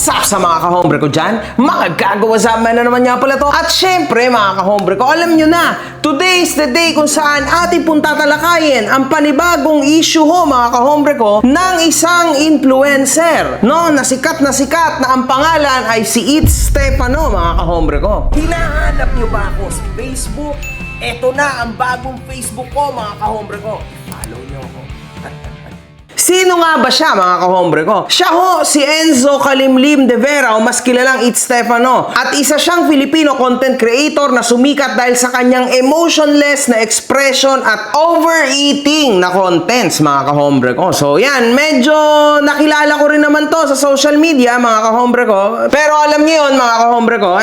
What's up sa mga kahombre ko dyan? Magkagawa na naman nga pala to. At syempre mga kahombre ko, alam nyo na, today is the day kung saan ating pong tatalakayin ang panibagong issue ho mga kahombre ko ng isang influencer. No, na sikat na ang pangalan ay si It's Stefano mga kahombre ko. Hinahanap nyo ba ako sa Facebook? Eto na ang bagong Facebook ko mga kahombre ko. Follow nyo ako. Sino nga ba siya mga kahombre ko? Siya ho si Enzo Kalimlim de Vera o mas kilalang It's Stefano. At isa siyang Filipino content creator na sumikat dahil sa kanyang emotionless na expression at overeating na contents mga kahombre ko. So yan, medyo nakilala ko rin naman to sa social media mga kahombre ko. Pero alam niyo yun mga kahombre ko,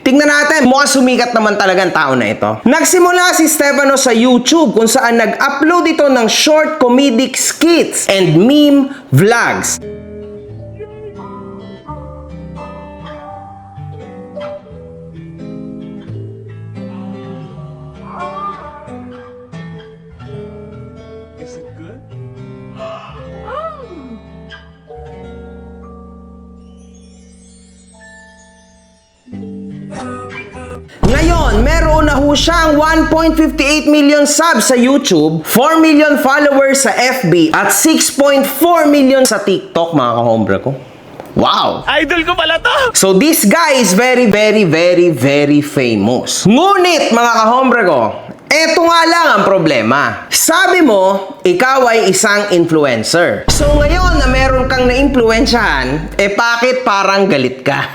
tingnan natin. Mukhang sumikat naman talagang tao na ito. Nagsimula si Stefano sa YouTube kung saan nag-upload ito ng short comedic skits and meme vlogs. Is it good? Ngayon, meron na ho siyang 1.58 million subs sa YouTube, 4 million followers sa FB, at 6.4 million sa TikTok, mga kahombre ko. Wow! Idol ko pala to! So this guy is very famous. Ngunit, mga kahombre ko, eto nga lang ang problema. Sabi mo, ikaw ay isang influencer. So ngayon na meron kang na-influensyahan, bakit parang galit ka?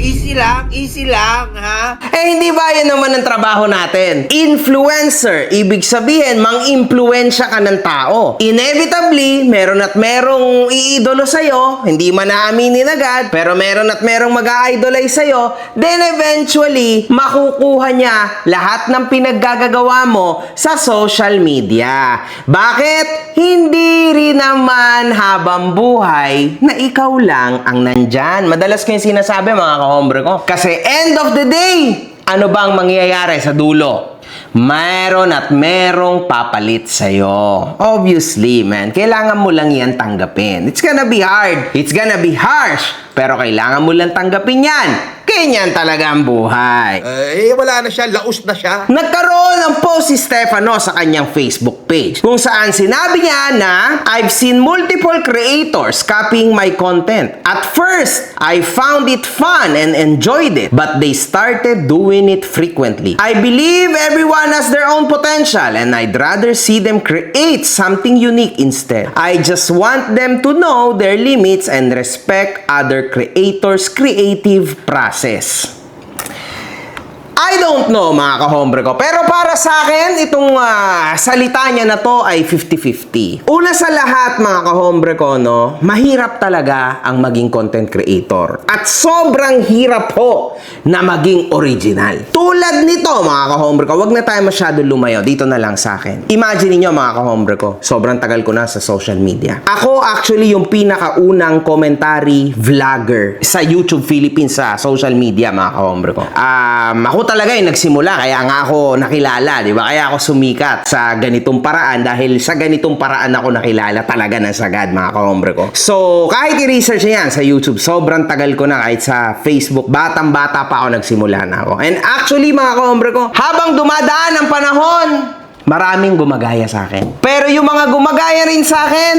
Easy lang, ha? Hindi ba yan naman ang trabaho natin? Influencer, ibig sabihin, mang-impluensya ka ng tao. Inevitably, meron at merong iidolo sa'yo, hindi man naaminin agad, pero meron at merong mag-a-idolize sa'yo, then eventually, makukuha niya lahat ng pinaggagawa mo sa social media. Bakit? Hindi rin naman habang buhay na ikaw lang ang nandyan. Madalas ko yung sinasabi mga kahombre ko. Kasi end of the day, ano bang mangyayari sa dulo? Mayroon at merong papalit sa'yo. Obviously, man. Kailangan mo lang yan tanggapin. It's gonna be hard. It's gonna be harsh. Pero kailangan mo lang tanggapin yan. Ganyan talaga ang buhay. Wala na siya. Laos na siya. Nagkaroon ng post si Stefano sa kanyang Facebook page kung saan sinabi niya na I've seen multiple creators copying my content. At first, I found it fun and enjoyed it, but they started doing it frequently. I believe everyone has their own potential and I'd rather see them create something unique instead. I just want them to know their limits and respect other creators' creative process. I don't know mga kahombre ko, pero para sa akin itong salita niya na to ay 50-50. Una sa lahat mga kahombre ko, no, mahirap talaga ang maging content creator at sobrang hirap po na maging original. Tulad nito mga kahombre ko, wag na tayo masyado lumayo, dito na lang sa akin. Imagine niyo mga kahombre ko, sobrang tagal ko na sa social media. Ako actually yung pinakaunang commentary vlogger sa YouTube Philippines sa social media mga kahombre ko. Ako talaga yung nagsimula, kaya nga ako nakilala, di ba? Kaya ako sumikat sa ganitong paraan dahil sa ganitong paraan ako nakilala talaga ng sagad mga kahombre ko. So, kahit i-research yan sa YouTube, sobrang tagal ko na kahit sa Facebook, batang-bata pa ako nagsimula na ako. And actually mga kahombre ko, habang dumadaan ang panahon, maraming gumagaya sa akin. Pero yung mga gumagaya rin sa akin,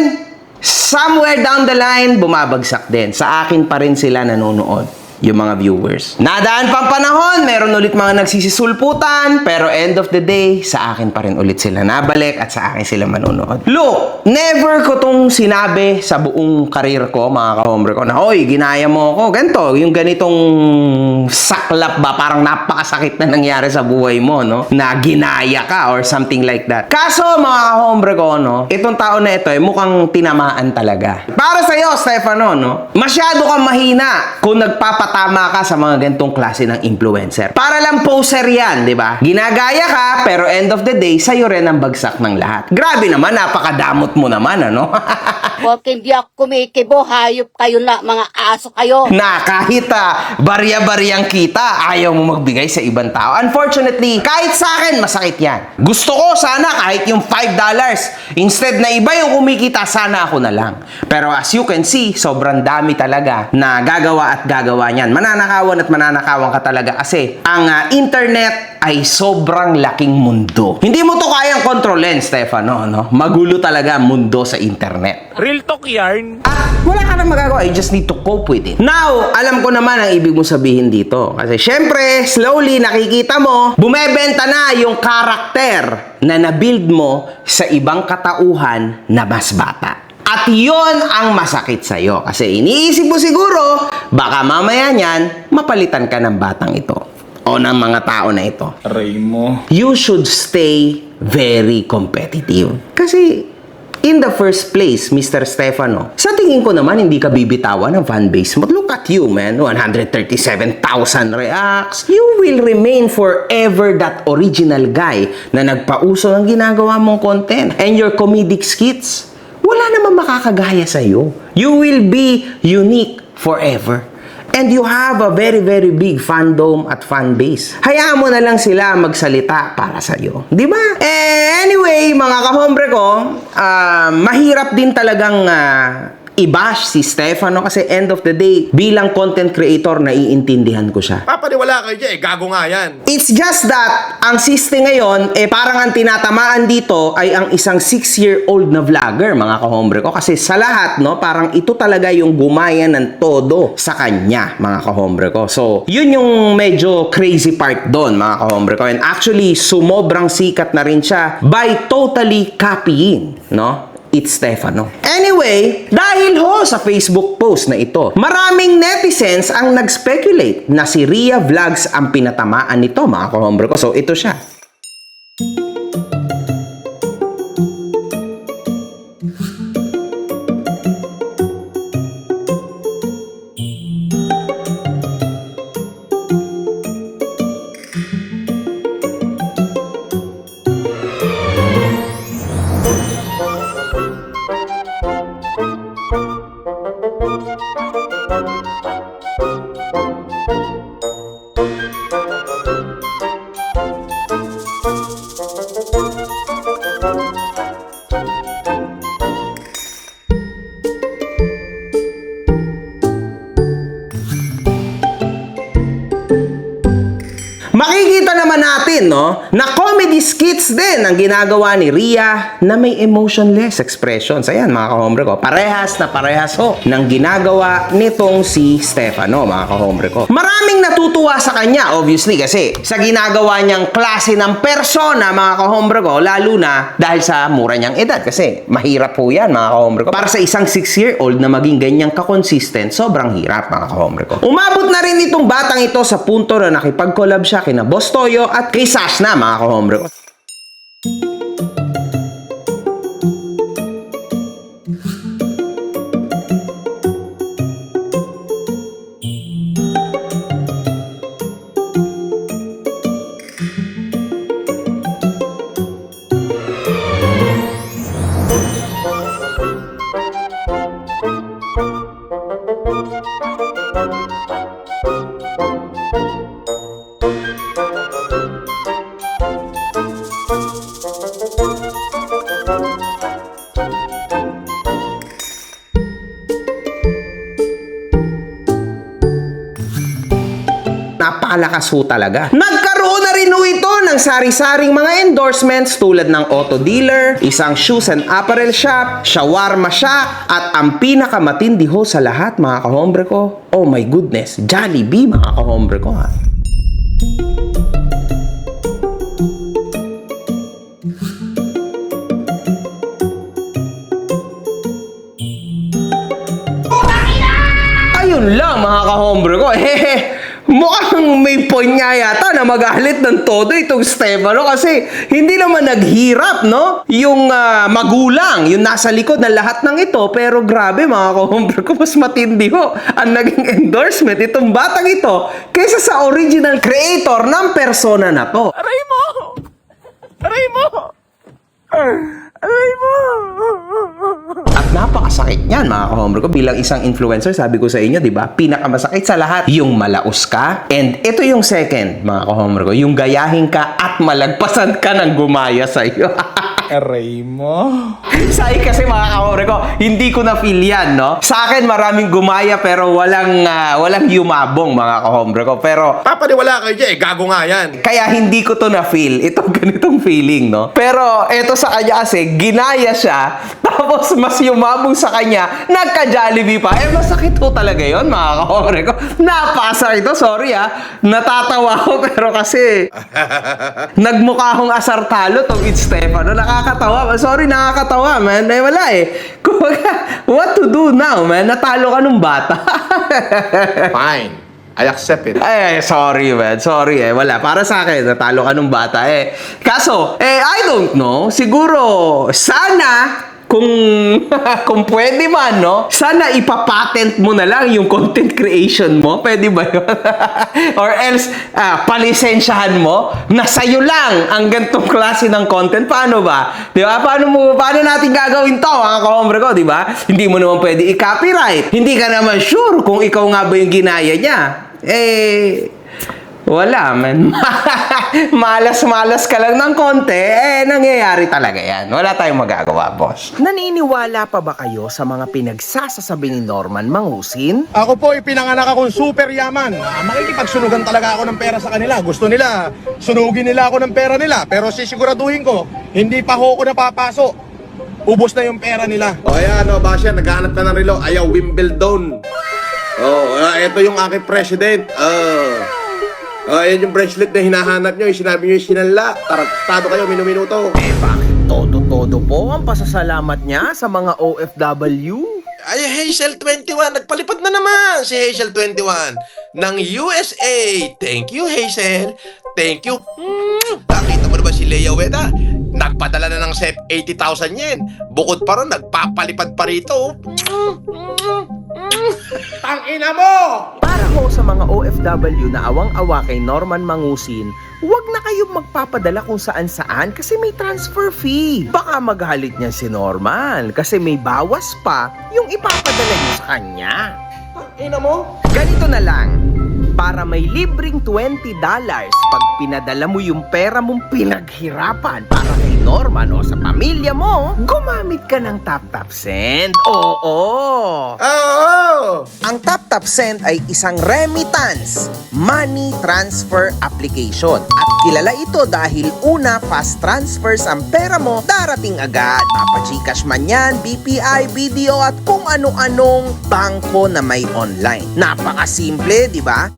somewhere down the line, bumabagsak din. Sa akin pa rin sila nanonood. Yung mga viewers. Nadaan pang panahon, meron ulit mga nagsisisulputan, pero end of the day, sa akin pa rin ulit sila nabalik at sa akin sila manonood. Look, never ko tong sinabi sa buong karir ko, mga kahombre ko, na, hoy, ginaya mo ako, ganito, yung ganitong saklap ba, parang napakasakit na nangyari sa buhay mo, no? Na ginaya ka or something like that. Kaso, mga kahombre ko, no, itong tao na ito, mukhang tinamaan talaga. Para sa'yo, Stefano, no, masyado kang mahina kung nagpapatama ka sa mga ganitong klase ng influencer. Para lang poser yan, di ba? Ginagaya ka, pero end of the day, sa'yo rin ang bagsak ng lahat. Grabe naman, napakadamot mo naman, ano? Porque hindi ako kumikibo, hayop kayo na, mga aso kayo. Na kahit barya-baryang kita, ayaw mo magbigay sa ibang tao. Unfortunately, kahit sa akin, masakit yan. Gusto ko sana kahit yung $5, instead na iba yung kumikita, sana ako na lang. Pero as you can see, sobrang dami talaga na gagawa at gagawa niyan. Mananakawan at mananakawan ka talaga kasi ang internet ay sobrang laking mundo. Hindi mo to kayang kontrolin, Stefano, no? Magulo talaga ang mundo sa internet. Real talk yarn. At wala ka nang magagawa. You just need to cope with it. Now, alam ko naman ang ibig mo sabihin dito. Kasi syempre, slowly nakikita mo, bumebenta na yung karakter na nabuild mo sa ibang katauhan na mas bata. At yon ang masakit sa'yo. Kasi iniisip mo siguro, baka mamaya niyan, mapalitan ka ng batang ito. O ng mga tao na ito. Aray mo. You should stay very competitive. Kasi, in the first place, Mr. Stefano, sa tingin ko naman, hindi ka bibitawan ng fanbase mo. Look at you, man. 137,000 reacts. You will remain forever that original guy na nagpauso ng ginagawa mong content. And your comedic skits, wala namang makakagaya sa'yo. You will be unique forever. And you have a very, very big fandom at fan base. Hayaan mo na lang sila magsalita para sa'yo. Di ba? Anyway, mga kahombre ko, mahirap din talagang i-bash si Stefano kasi end of the day, bilang content creator, naiintindihan ko siya. Papaniwala kayo dyan eh. Gago nga yan. It's just that, ang siste ngayon, parang ang tinatamaan dito ay ang isang 6-year-old na vlogger, mga kahombre ko. Kasi sa lahat, no, parang ito talaga yung gumaya ng todo sa kanya, mga kahombre ko. So, yun yung medyo crazy part doon, mga kahombre ko. And actually, sumobrang sikat na rin siya by totally copying, no? It's Stefano. Anyway, dahil ho sa Facebook post na ito, maraming netizens ang nag-speculate na si Ria Vlogs ang pinatamaan nito, mga kahombre ko. So, ito siya. Makikita naman natin, no, na comedy skits din ang ginagawa ni Ria na may emotionless expressions. Ayan, mga kahombre ko. Parehas na parehas ho ng ginagawa nitong si Stefano, mga kahombre ko. Maraming natutuwa sa kanya, obviously, kasi sa ginagawa niyang klase ng persona, mga kahombre ko, lalo na dahil sa mura niyang edad. Kasi mahirap po yan, mga kahombre ko. Para sa isang 6-year-old na maging ganyang kakonsistent, sobrang hirap, mga kahombre ko. Umabot na rin itong batang ito sa punto na nakipag-collab siya kina Boss Toyo at kay Sash na, mga kahombre ko. Napakalakas ho talaga. Nagkaroon na rin ho ito ng sari-saring mga endorsements tulad ng auto dealer, isang shoes and apparel shop, shawarma shop, at ang pinakamatindi ho sa lahat, mga kahombre ko, oh my goodness, Jollibee, mga kahombre ko, ha. Ayun lang, mga kahombre ko. Mukhang may point nga yata na magalit ng todo itong Stefano kasi hindi naman naghirap, no? Yung magulang, yung nasa likod ng lahat ng ito. Pero grabe, mga kahombre ko, mas matindi ho ang naging endorsement itong batang ito kaysa sa original creator ng persona na to. Aray mo! Aray mo! Aray mo! At napakasakit yan, mga kahombre ko. Bilang isang influencer, sabi ko sa inyo, di ba? Pinakamasakit sa lahat, yung malaos ka. And ito yung second, mga kahombre ko. Yung gayahin ka at malagpasan ka ng gumaya sa iyo. Aray mo. Sa akin kasi mga kahombre ko, hindi ko na feel yan, no? Sa akin, maraming gumaya pero walang yumabong, mga kahombre ko. Pero Papaniwala kayo dyan, gago nga yan. kaya hindi ko to na-feel, itong ganitong feeling, no? Pero eto sa kanya kasi, ginaya siya, tapos mas yumabong sa kanya, nagka-Jollibee pa. Masakit ko talaga yon, mga kahombre ko. Napasa ito, sorry natatawa ko, pero kasi nagmukha akong asartalo tong It's Stefano. Nakakatawa. Sorry, nakakatawa, man. Wala Kumbaga, what to do now, man? Natalo ka nung bata. Fine. I accept it. Sorry, man. Sorry, Wala. Para sa akin, natalo ka nung bata, Kaso, I don't know. Siguro, sana, kung pwede man, no? Sana ipapatent mo na lang yung content creation mo. Pwede ba yun? Or else, palisensyahan mo na sa'yo lang ang gantong klase ng content. Paano ba? Di ba? Paano natin gagawin to, mga kahombre ko, di ba? Hindi mo naman pwede i-copyright. Hindi ka naman sure kung ikaw nga ba yung ginaya niya. Wala, man. Malas-malas ka lang ng konti, nangyayari talaga yan. Wala tayong magagawa, boss. Naniniwala pa ba kayo sa mga pinagsasasabi ni Norman Mangusin? Ako po, ipinanganak akong super yaman. Makikipagsunugan talaga ako ng pera sa kanila. Gusto nila, sunugin nila ako ng pera nila. Pero sisiguraduhin ko, hindi pa ho ako napapaso. Ubos na yung pera nila. O ayan, Basya, naghahanap na ng relo. Ayaw, Wimbledon. Ito yung aking president. Ayan yung bracelet na hinahanap nyo. Sinabi nyo yung sinala. Tarantado kayo, minuminuto. Bakit todo-todo po ang pasasalamat niya sa mga OFW? Ay, Hazel 21. Nagpalipad na naman si Hazel 21 ng USA. Thank you, Hazel. Thank you. Nakita mo na ba si Leia Weta? Nagpadala na ng 80,000 yen. Bukod pa ron, nagpapalipad pa rito. Tangina mo! Para ho sa mga OFW na awang-awa kay Norman Mangusin, huwag na kayong magpapadala kung saan-saan kasi may transfer fee. Baka maghalit niyan si Norman kasi may bawas pa yung ipapadala niyo sa kanya. Tangina mo? Ganito na lang. Para may libreng $20 pag pinadala mo yung pera mong pinaghirapan para kay Norman o sa pamilya mo, gumamit ka ng TapTap Send. Oo! Ang TapTap Send ay isang remittance money transfer application. At kilala ito dahil una, fast transfers ang pera mo darating agad. Papa-Gcash man yan, BPI, BDO at kung ano-anong bangko na may online. Napakasimple, di ba?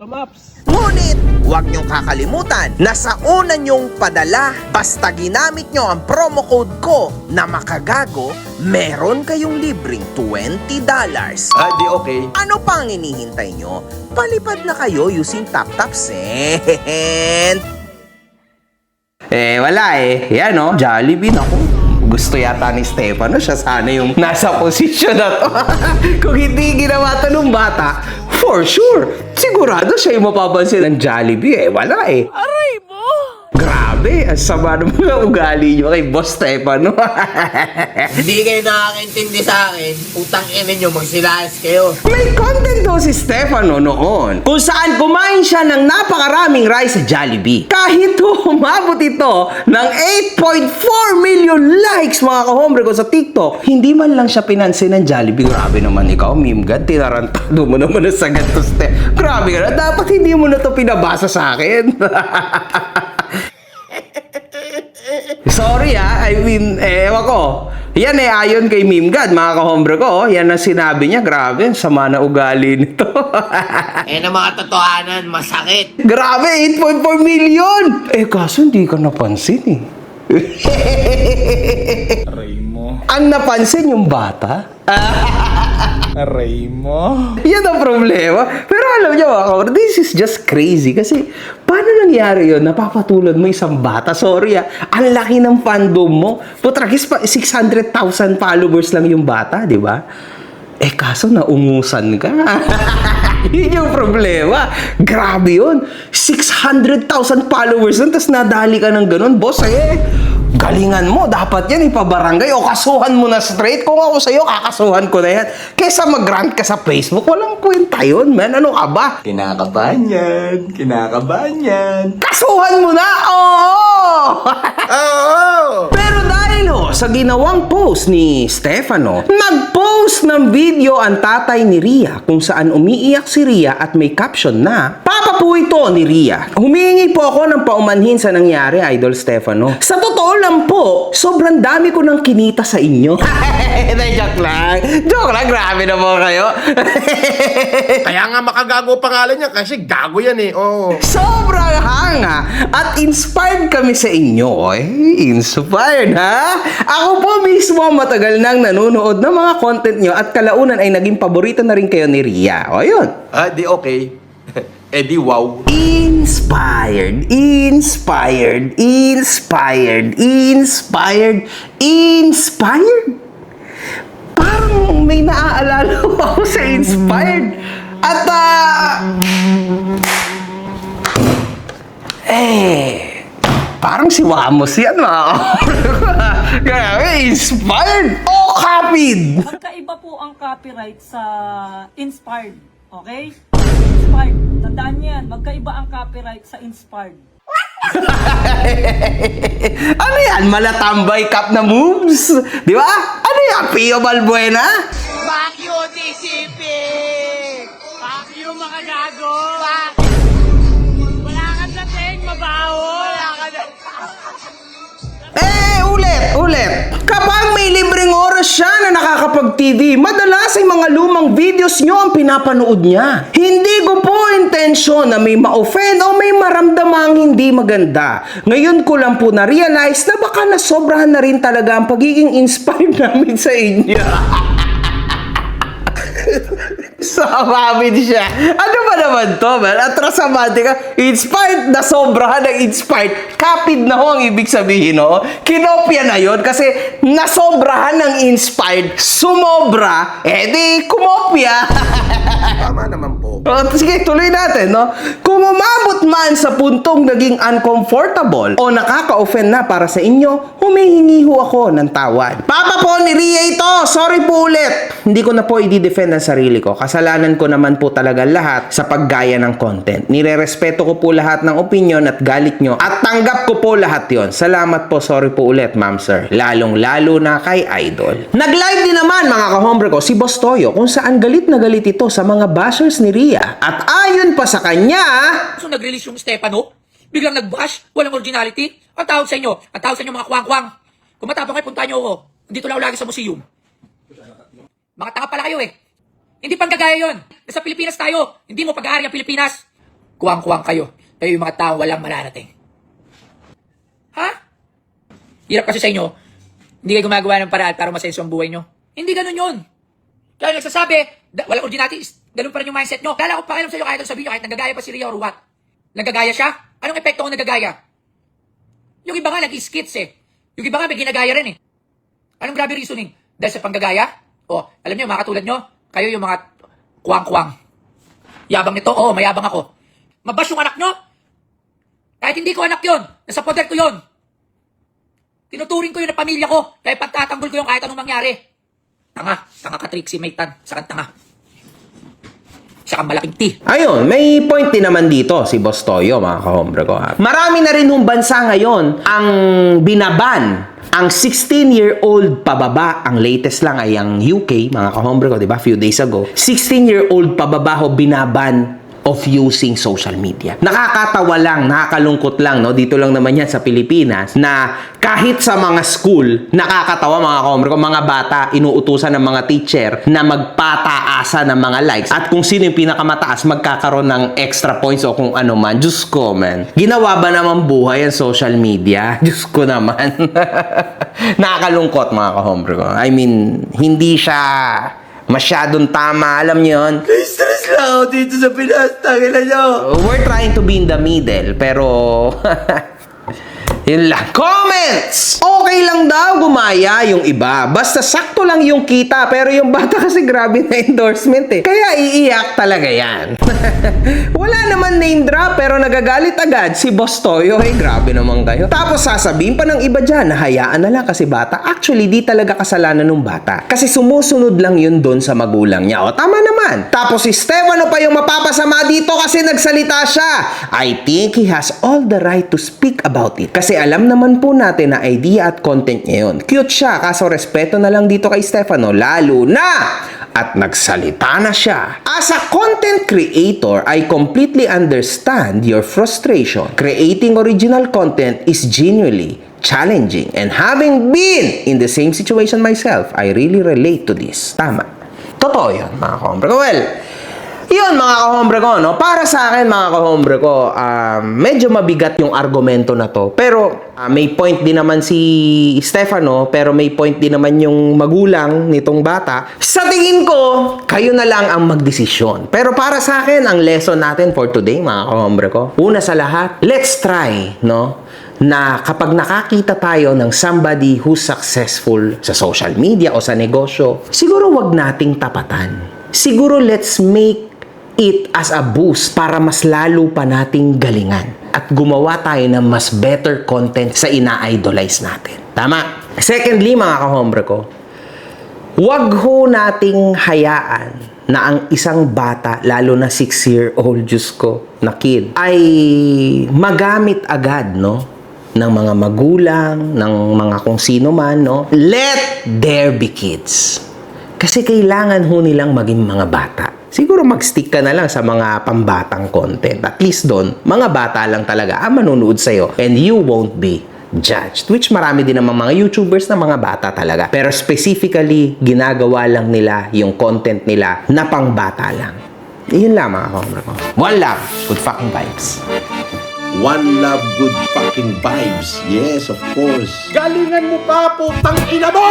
Ngunit, huwag niyong kakalimutan na sa una niyong padala, basta ginamit niyo ang promo code ko na makagago, meron kayong libreng $20. Di okay. Ano pa ang hinihintay nyo? Palipad na kayo using TapTap Send. Wala Yan Jollibee na gusto yata ni Stefano, siya sana yung nasa posisyon na to. Kung hindi ginawa to nung bata, for sure, sigurado siya yung mapapansin ng Jollibee. Wala Aray mo. Grabe, ang sama ng mga ugali nyo kay Boss Stefano. Hindi kayo nakakaintindi sa akin, utang ina nyo, magsilayas kayo. May content daw si Stefano noon kung saan kumain siya ng napakaraming rice sa Jollibee. Kahit umabot ito ng 8.4 million likes, mga kahombre ko, sa TikTok, hindi man lang siya pinansin ng Jollibee. Grabe naman ikaw, meme god, tinarantado mo naman na sagad to, Steph. Grabe ka na, dapat hindi mo na to pinabasa sa akin. Sorry I mean, ewan ko. Yan ayon kay Meme God, mga kahombre ko. Yan ang sinabi niya. Grabe, sama na ugali nito. Na mga totohanan, masakit. Grabe, 8.4 million! Kaso hindi ka napansin Aray mo. Ang napansin yung bata. Aray mo. Yan ang problema. Pero alam niyo, this is just crazy. Kasi, paano nangyari yun? Napapatulad mo isang bata. Sorry ang laki ng fandom mo. Putragis pa, 600,000 followers lang yung bata, di ba? Kaso naungusan ka. Yun yung problema. Grabe yun. 600,000 followers nun, tapos nadali ka ng ganun. Boss, Galingan mo, dapat yan ipabarangay o kasuhan mo na straight. Kung ako sa'yo, kakasuhan ko na yan. Kesa mag-rant ka sa Facebook, walang kwenta yun, man. Ano ka ba? Kinakabahan yan. Kinakabahan yan. Kasuhan mo na! Oo! Pero dahil sa ginawang post ni Stefano, nag-post ng video ang tatay ni Ria kung saan umiiyak si Ria at may caption na, "Papa po ito ni Ria. Humihingi po ako ng paumanhin sa nangyari, Idol Stefano. Sa totoo lang po, sobrang dami ko nang kinita sa inyo." Joke lang. Joke lang, grabe na mo kayo. Kaya nga makagago pangalan niya kasi gago yan eh. Oo. Sobrang hanga at inspired kami sa inyo. Inspired ha? Ako po mismo matagal nang nanonood ng mga content nyo at kalaunan ay naging paborito na rin kayo ni Ria. O yun. Di okay. Di wow. Inspired, inspired, inspired, inspired, inspired. Parang may naaalala ako sa inspired. At parang si Wamos yan, mga grabe, inspired o copied. Magkaiba po ang copyright sa inspired. Okay? Inspired. Tandaan niyo yan. Magkaiba ang copyright sa inspired. Ano yan? Malatambay cup na moves? Di ba? Ano yan? Pio Balbuena? Fuck you, DCP! Fuck you, mga gago! Wala ka dating, mabaho! Wala ka dating! Ulit. Kapag may libreng oras siya na nakakapag-TV, madalas ay mga lumang videos nyo ang pinapanood niya. Hindi ko po intensyon na may ma-offend o may maramdamang hindi maganda. Ngayon ko lang po na-realize na baka nasobrahan na rin talaga ang pagiging inspired namin sa inyo. Sumabit siya. Ano ba naman to, man? Atrasamante ka. Inspired na sobrahan ng inspired. Kapid na ho ang ibig sabihin, no? Kinopya na yon kasi nasobrahan ng inspired. Sumobra, di kumopya. Tama naman po. Sige, tuloy natin, no? Kung umabot man sa puntong naging uncomfortable o nakaka-offend na para sa inyo, humihingi ho ako ng tawad. Papa po ni Ria ito, sorry po ulit. Hindi ko na po i-defend ang sarili ko. Kasalanan ko naman po talaga lahat sa paggaya ng content. Nirerespeto ko po lahat ng opinion at galit nyo at tanggap ko po lahat yon. Salamat po, sorry po ulit, ma'am sir. Lalong-lalo na kay Idol. Nag-live din naman mga kahombre ko si Boss Toyo kung saan galit na galit ito sa mga bashers ni Ria. At ayon pa sa kanya, So nag-release yung Stefano, biglang nag-bash, walang originality. Ang tawag sa inyo mga kwang-kwang. Kung matapang kayo, punta nyo ako. Dito lang ako lagi sa museum. Mga tanga pala kayo eh. Hindi panggagaya yun. Nasa Pilipinas tayo. Hindi mo pag-aari ang Pilipinas. Kuwang-kuwang kayo. Kayo yung mga tao walang mararating. Ha? Hirap kasi sa inyo. Hindi kayo gumagawa ng paraan para masenso ang buhay nyo. Hindi ganun yun. Kaya nagsasabi, walang originality, ganun pa rin yung mindset nyo. Lala ko pa alam sa inyo kahit sabihin nyo, kahit nagagaya pa si Ria or what. Nagagaya siya? Anong epekto kung nagagaya? Yung iba nga nag-skits eh. Yung iba nga may ginagaya rin eh. Anong grabe reasoning? Dahil sa panggagaya? O, alam niyo, mga katulad nyo, kayo yung mga kuwang-kuwang. Yabang nito? Oo, mayabang ako. Mabash yung anak nyo? Kahit hindi ko anak yon, nasa poder ko yon. Tinuturing ko yun na pamilya ko, kaya pagtatanggol ko yung kahit anong mangyari. Tanga ka Trixie Maytan, sakang tanga. Siya kang malaking T. ayun, may point din naman dito si Boss Toyo, mga kahombre ko. Marami na rin yung bansa ngayon ang binaban ang 16-year-old pababa. Ang latest lang ay ang UK, mga kahombre ko, di ba? Few days ago. 16-year-old pababa ho binaban of using social media. Nakakatawa lang, nakakalungkot lang, no? Dito lang naman yan sa Pilipinas na kahit sa mga school, nakakatawa mga kahombre ko, mga bata, inuutusan ng mga teacher na magpataasa ng mga likes. At kung sino yung pinakamataas, magkakaroon ng extra points o kung ano man. Diyos ko, man. Ginawa ba naman buhay ang social media? Diyos ko naman. Nakakalungkot mga kahombre ko. I mean, hindi siya masyadong tama, alam niyo yun? Stress lang ako dito sa Pinas, tangina nyo. We're trying to be in the middle, pero Yun lang. Comments! Okay lang daw gumaya yung iba. Basta sakto lang yung kita. Pero yung bata kasi grabe na endorsement eh. Kaya iiyak talaga yan. Wala naman name drop pero nagagalit agad si Boss Toyo. Eh, grabe naman kayo. Tapos sasabihin pa ng iba dyan, hayaan na lang kasi bata. Actually, di talaga kasalanan ng bata. Kasi sumusunod lang yun doon sa magulang niya. O, tama naman. Tapos si Stefano pa yung mapapasama dito kasi nagsalita siya. I think he has all the right to speak about it. Kasi alam naman po natin na idea at content niya yun. Cute siya, kaso respeto na lang dito kay Stefano. Lalo na! At nagsalita na siya. As a content creator, I completely understand your frustration. Creating original content is genuinely challenging. And having been in the same situation myself, I really relate to this. Tama. Totoo yun, mga kahombre ko. Well, yun mga kahombre ko, no? Para sa akin, mga kahombre ko, medyo mabigat yung argumento na to. Pero may point din naman si Stefano, pero may point din naman yung magulang nitong bata. Sa tingin ko, kayo na lang ang magdesisyon. Pero para sa akin, ang lesson natin for today, mga kahombre ko, una sa lahat, let's try, no? Na kapag nakakita tayo ng somebody who's successful sa social media o sa negosyo, siguro wag nating tapatan. Siguro let's make it as a boost para mas lalo pa nating galingan at gumawa tayo ng mas better content sa ina-idolize natin. Tama? Secondly, mga kahombre ko, wag ho nating hayaan na ang isang bata, lalo na 6-year-old, Diyos ko, na kid, ay magamit agad, no? Ng mga magulang, ng mga kung sino man, no? Let there be kids. Kasi kailangan ho nilang maging mga bata. Siguro mag-stick ka na lang sa mga pambatang content. At least doon, mga bata lang talaga ang manunood sa'yo. And you won't be judged. Which marami din naman mga YouTubers na mga bata talaga. Pero specifically, ginagawa lang nila yung content nila na pangbata lang. Yun lang mga kahombre ko. One love, good fucking vibes. One love, good fucking vibes. Yes, of course. Galingan mo pa, putang ina mo!